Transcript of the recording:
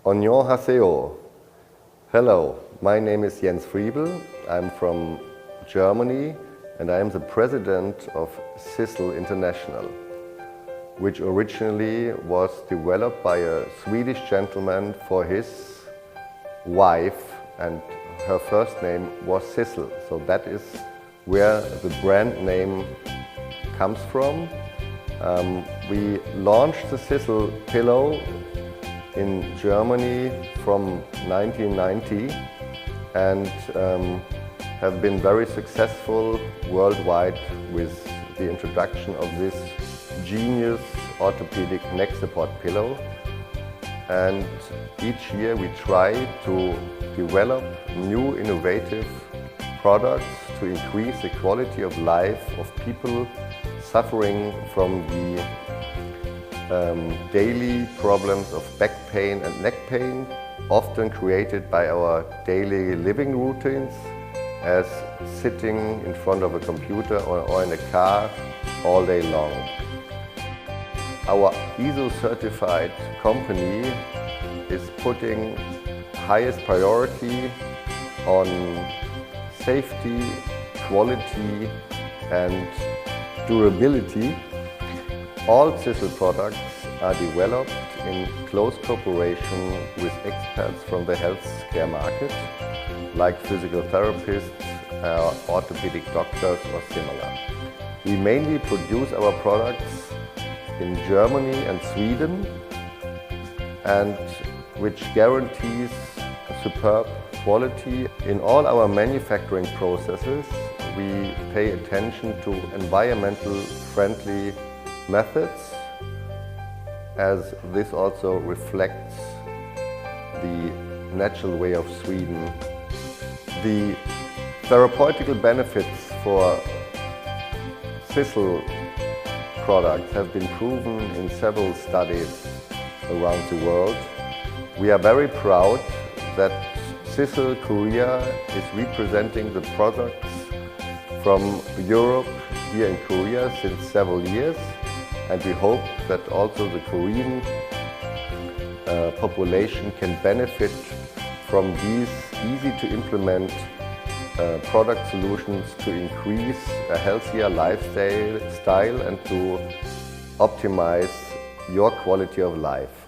Annyeonghaseyo. Hello, my name is Jens Friebel. I'm from Germany and I am the president of Sissel International, which originally was developed by a Swedish gentleman for his wife, and her first name was Sissel. So that is where the brand name comes from. We launched the Sissel pillow in Germany from 1990 and have been very successful worldwide with the introduction of this genius orthopedic neck support pillow. And each year we try to develop new innovative products to increase the quality of life of people suffering from the daily problems of back pain and neck pain, often created by our daily living routines, as sitting in front of a computer or in a car all day long. Our ISO certified company is putting highest priority on safety, quality and durability. All Sissel products are developed in close cooperation with experts from the healthcare market, like physical therapists, orthopedic doctors or similar. We mainly produce our products in Germany and Sweden, and which guarantees superb quality. In all our manufacturing processes, we pay attention to environmental friendly methods, as this also reflects the natural way of Sweden. The therapeutical benefits for Sissel products have been proven in several studies around the world. We are very proud that Siselcoria is representing the products from Europe here in Korea since several years, and we hope that also the Korean population can benefit from these easy to implement product solutions to increase a healthier lifestyle and to optimize your quality of life.